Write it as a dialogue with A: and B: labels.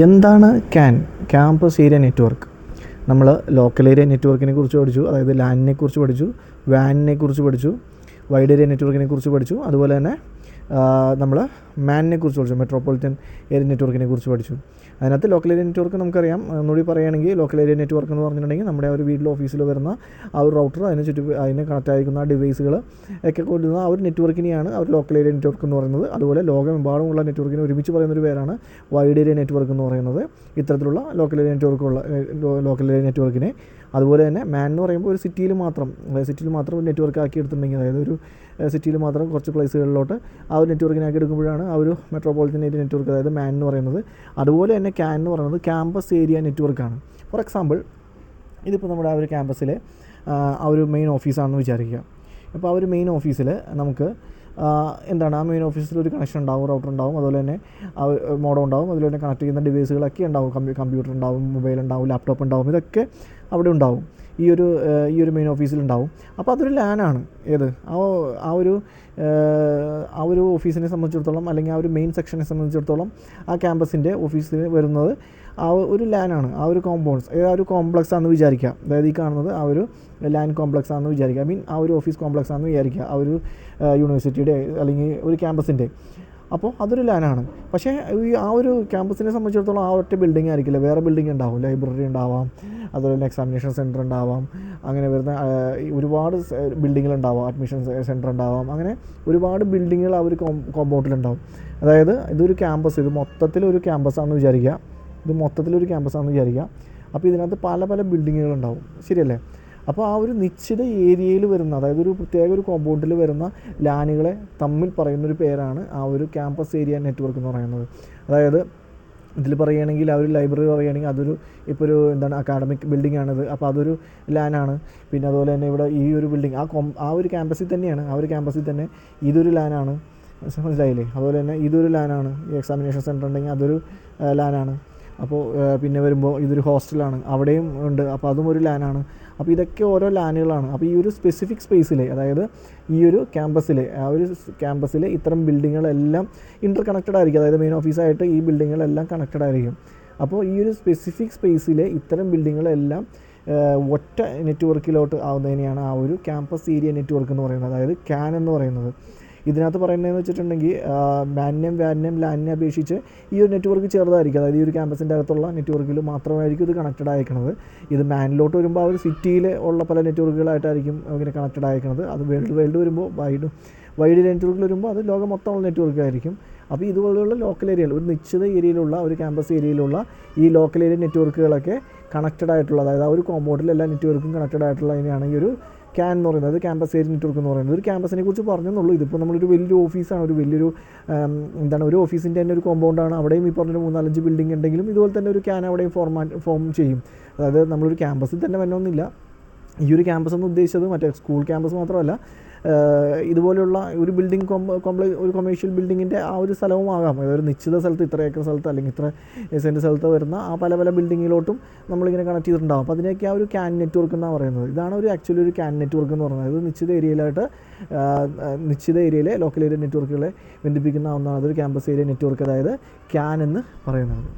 A: എന്താണ് campus area network? നമ്മൾ local area നെറ്റ്വർക്കിനെ കുറിച്ച് പഠിച്ചു, അതായത് ലാനിനെ കുറിച്ച് പഠിച്ചു, വാനിനെ കുറിച്ച് പഠിച്ചു, വൈഡ് ഏരിയ നെറ്റ്വർക്കിനെ കുറിച്ച് പഠിച്ചു, അതുപോലെ തന്നെ നമ്മൾ മാനിനെ കുറിച്ച് പഠിച്ചു, മെട്രോപൊളിറ്റൻ ഏരിയ നെറ്റ്വർക്കിനെ കുറിച്ച് പഠിച്ചു. അതിനകത്ത് ലോക്കൽ ഏരിയ നെറ്റ്വർക്ക് നമുക്കറിയാം. ഒന്നുകൂടി പറയുകയാണെങ്കിൽ ലോക്കൽ ഏരിയ നെറ്റ്വർക്ക് എന്ന് പറഞ്ഞിട്ടുണ്ടെങ്കിൽ നമ്മുടെ ആ ഒരു വീട്ടിലോ ഓഫീസിലോ വരുന്ന ആ ഒരു റൗട്ടർ, അതിന് കണക്റ്റ് ആയിരിക്കുന്ന ആ ഡിവൈസുകൾ ഒക്കെ കൊണ്ടുവന്ന ആ ഒരു നെറ്റ്വർക്കിനെയാണ് ആ ഒരു ലോക്കൽ ഏരിയ നെറ്റ്വർക്ക് എന്ന് പറയുന്നത്. അതുപോലെ ലോകമെമ്പാടുമുള്ള നെറ്റ്വർക്കിനെ ഒരുമിച്ച് പറയുന്നൊരു പേരാണ് വൈഡ് ഏരിയ നെറ്റ്വർക്ക് എന്ന് പറയുന്നത്. ഇത്തരത്തിലുള്ള ലോക്കൽ ഏരിയ നെറ്റ്വർക്കിനെ അതുപോലെ തന്നെ മാൻ എന്ന് പറയുമ്പോൾ ഒരു സിറ്റിയിൽ മാത്രം ഒരു നെറ്റ്വർക്ക് ആക്കി എടുത്തിട്ടുണ്ടെങ്കിൽ, അതായത് ഒരു സിറ്റിയിൽ മാത്രം കുറച്ച് പ്ലേസുകളിലോട്ട് ആ ഒരു നെറ്റ്വർക്കിനാക്കി എടുക്കുമ്പോഴാണ് ആ ഒരു മെട്രോപൊളിറ്റൻ ഏരിയ നെറ്റ്വർക്ക്, അതായത് മാൻ എന്ന് പറയുന്നത്. അതുപോലെ തന്നെ ക്യാൻ എന്ന് പറയുന്നത് ക്യാമ്പസ് ഏരിയ നെറ്റ്വർക്കാണ്. ഫോർ എക്സാമ്പിൾ, ഇതിപ്പോൾ നമ്മുടെ ആ ഒരു ക്യാമ്പസിലെ ആ ഒരു മെയിൻ ഓഫീസാണെന്ന് വിചാരിക്കുക. അപ്പോൾ ആ ഒരു മെയിൻ ഓഫീസിൽ നമുക്ക് ആ മെയിൻ ഓഫീസിൽ ഒരു കണക്ഷൻ ഉണ്ടാവും, റൗട്ടർ ഉണ്ടാവും, അതുപോലെ തന്നെ ആ മോഡം ഉണ്ടാവും, അതുപോലെ തന്നെ കണക്ട് ചെയ്യുന്ന ഡിവൈസുകളൊക്കെ ഉണ്ടാവും. കമ്പ്യൂട്ടർ ഉണ്ടാവും, മൊബൈൽ ഉണ്ടാവും, ലാപ്ടോപ്പ് ഉണ്ടാവും, ഇതൊക്കെ അവിടെ ഉണ്ടാവും, ഈ ഒരു മെയിൻ ഓഫീസിലുണ്ടാവും. അപ്പോൾ അതൊരു ലാനാണ്. ആ ഒരു ഓഫീസിനെ സംബന്ധിച്ചിടത്തോളം, അല്ലെങ്കിൽ ആ ഒരു മെയിൻ സെക്ഷനെ സംബന്ധിച്ചിടത്തോളം ആ ക്യാമ്പസിൻ്റെ ഓഫീസിൽ വരുന്നത് ആ ഒരു ലാനാണ്. ആ ഒരു കോംപ്ലക്സ് ആണെന്ന് വിചാരിക്കാം. അതായത് ഈ കാണുന്നത് ആ ഒരു ലാൻ കോംപ്ലക്സ് ആണെന്ന് വിചാരിക്കുക. ആ ഒരു ഓഫീസ് കോംപ്ലക്സ് ആണെന്ന് വിചാരിക്കുക, ആ ഒരു യൂണിവേഴ്സിറ്റിയുടെ അല്ലെങ്കിൽ ഒരു ക്യാമ്പസിൻ്റെ. അപ്പോൾ അതൊരു ലാനാണ്. പക്ഷേ ആ ഒരു ക്യാമ്പസിനെ സംബന്ധിച്ചിടത്തോളം ആ ഒറ്റ ബിൽഡിംഗ് ആയിരിക്കില്ല, വേറെ ബിൽഡിംഗ് ഉണ്ടാവും. ലൈബ്രറി ഉണ്ടാവാം, അതുപോലെ തന്നെ എക്സാമിനേഷൻ സെൻറ്റർ ഉണ്ടാവാം, അങ്ങനെ വരുന്ന ഒരുപാട് ബിൽഡിങ്ങുകൾ ഉണ്ടാവാം, അഡ്മിഷൻ സെൻറ്റർ ഉണ്ടാവാം, അങ്ങനെ ഒരുപാട് ബിൽഡിങ്ങുകൾ ആ ഒരു കോമ്പൗണ്ടിലുണ്ടാവും. അതായത് ഇത് മൊത്തത്തിലൊരു ക്യാമ്പസാണെന്ന് വിചാരിക്കുക. അപ്പോൾ ഇതിനകത്ത് പല പല ബിൽഡിങ്ങുകളുണ്ടാവും, ശരിയല്ലേ? അപ്പോൾ ആ ഒരു നിശ്ചിത ഏരിയയിൽ വരുന്ന, അതായത് ഒരു പ്രത്യേക ഒരു കോമ്പൗണ്ടിൽ വരുന്ന ലാനുകളെ തമ്മിൽ പറയുന്നൊരു പേരാണ് ആ ഒരു ക്യാമ്പസ് ഏരിയ നെറ്റ്വർക്ക് എന്ന് പറയുന്നത്. അതായത് ഇതിൽ പറയുകയാണെങ്കിൽ ആ ഒരു ലൈബ്രറി പറയുകയാണെങ്കിൽ അതൊരു അക്കാഡമിക് ബിൽഡിംഗ് ആണിത്, അപ്പോൾ അതൊരു ലാനാണ്. പിന്നെ അതുപോലെ തന്നെ ഇവിടെ ഈ ഒരു ബിൽഡിംഗ് ആ ഒരു ക്യാമ്പസിൽ തന്നെയാണ്, ആ ഒരു ക്യാമ്പസിൽ തന്നെ ഇതൊരു ലാനാണ്, മനസ്സിലായില്ലേ? അതുപോലെ തന്നെ ഇതൊരു ലാനാണ്. ഈ എക്സാമിനേഷൻ സെൻറ്റർ ഉണ്ടെങ്കിൽ അതൊരു ലാനാണ്. അപ്പോൾ പിന്നെ വരുമ്പോൾ ഇതൊരു ഹോസ്റ്റലാണ്, അവിടെയും ഉണ്ട്, അപ്പോൾ അതും ഒരു ലാനാണ്. അപ്പോൾ ഇതൊക്കെ ഓരോ ലാനുകളാണ്. അപ്പോൾ ഈ ഒരു സ്പെസിഫിക് സ്പേസിലെ, അതായത് ഈ ഒരു ക്യാമ്പസിലെ ഇത്തരം ബിൽഡിങ്ങുകളെല്ലാം ഇൻ്റർ കണക്റ്റഡ് ആയിരിക്കും. അതായത് മെയിൻ ഓഫീസായിട്ട് ഈ ബിൽഡിങ്ങുകളെല്ലാം കണക്റ്റഡ് ആയിരിക്കും. അപ്പോൾ ഈ ഒരു സ്പെസിഫിക് സ്പേസിലെ ഇത്തരം ബിൽഡിങ്ങുകളെല്ലാം ഒറ്റ നെറ്റ്വർക്കിലോട്ട് ആവുന്നതിനെയാണ് ആ ഒരു ക്യാമ്പസ് ഏരിയ നെറ്റ്വർക്ക് എന്ന് പറയുന്നത്, അതായത് ക്യാൻ എന്ന് പറയുന്നത്. ഇതിനകത്ത് പറയുന്നതെന്ന് വെച്ചിട്ടുണ്ടെങ്കിൽ മാനിനെയും വാനിനെയും ലാനിനെ അപേക്ഷിച്ച് ഈ ഒരു നെറ്റ്വർക്ക് ചെറുതായിരിക്കും. അതായത് ഈ ഒരു ക്യാമ്പസിൻ്റെ അകത്തുള്ള നെറ്റ്വർക്കിൽ മാത്രമായിരിക്കും ഇത് കണക്റ്റഡ് ആയിരിക്കുന്നത്. ഇത് മാനിലോട്ട് വരുമ്പോൾ ആ ഒരു സിറ്റിയിൽ ഉള്ള പല നെറ്റ്വർക്കുകളായിട്ടായിരിക്കും ഇങ്ങനെ കണക്റ്റഡ് ആയിരിക്കുന്നത്. അത് വേൾഡ് വരുമ്പോൾ വൈഡ് നെറ്റ്വർക്കിൽ വരുമ്പോൾ അത് ലോകം മൊത്തമുള്ള നെറ്റ്വർക്ക് ആയിരിക്കും. അപ്പോൾ ഇതുപോലെയുള്ള ലോക്കൽ ഏരിയകൾ, ഒരു നിശ്ചിത ഏരിയയിലുള്ള ഒരു ക്യാമ്പസ് ഏരിയയിലുള്ള ഈ ലോക്കൽ ഏരിയ നെറ്റ്വർക്കുകളൊക്കെ കണക്റ്റഡ് ആയിട്ടുള്ള, അതായത് ആ ഒരു കോമ്പൗണ്ടിൽ എല്ലാ നെറ്റ്വർക്കും കണക്റ്റഡ് ആയിട്ടുള്ളതിനെയാണ് ഈ ഒരു ക്യാൻ എന്ന് പറയുന്നത്, ക്യാമ്പസ് ഏരിയ നെറ്റ്വർക്ക് എന്ന് പറയുന്നത്. ഒരു ക്യാമ്പസിനെ കുറിച്ച് പറഞ്ഞെന്നുള്ളൂ. ഇതിപ്പോൾ നമ്മളൊരു വലിയൊരു ഓഫീസാണ്, ഒരു ഓഫീസിൻ്റെ തന്നെ ഒരു കോമ്പൗണ്ടാണ്. അവിടെയും ഈ പറഞ്ഞൊരു 3-4 ബിൽഡിംഗ് ഉണ്ടെങ്കിലും ഇതുപോലെ തന്നെ ഒരു ക്യാൻ അവിടെയും ഫോം ചെയ്യും. അതായത് നമ്മളൊരു ക്യാമ്പസിൽ തന്നെ വരണമെന്നില്ല. ഈ ഒരു ക്യാമ്പസ് എന്ന് ഉദ്ദേശിച്ചത് മറ്റേ സ്കൂൾ ക്യാമ്പസ് മാത്രമല്ല, ഇതുപോലെയുള്ള ഒരു ബിൽഡിംഗ് ഒരു കൊമേഴ്ഷ്യൽ ബിൽഡിങ്ങിൻ്റെ ആ ഒരു സ്ഥലവും ആകാം. അതായത് ഒരു നിശ്ചിത സ്ഥലത്ത്, ഇത്ര ഏക്കർ സ്ഥലത്ത് അല്ലെങ്കിൽ ഇത്ര സെൻറ്റ് സ്ഥലത്ത് വരുന്ന ആ പല പല ബിൽഡിങ്ങിലോട്ടും നമ്മളിങ്ങനെ കണക്ട് ചെയ്തിട്ടുണ്ടാകും. അപ്പോൾ അതിനൊക്കെ ആ ഒരു ക്യാൻ നെറ്റ്വർക്ക് എന്നാണ് പറയുന്നത്. ഇതാണ് ആക്ച്വലി ഒരു ക്യാൻ നെറ്റ്വർക്ക് എന്ന് പറയുന്നത്. അത് നിശ്ചിത ഏരിയയിലെ ലോക്കൽ ഏരിയ നെറ്റ്വർക്കുകളെ ബന്ധിപ്പിക്കുന്ന ഒന്നാണ് അതൊരു ക്യാമ്പസ് ഏരിയ നെറ്റ്വർക്ക്, അതായത് ക്യാൻ എന്ന് പറയുന്നത്.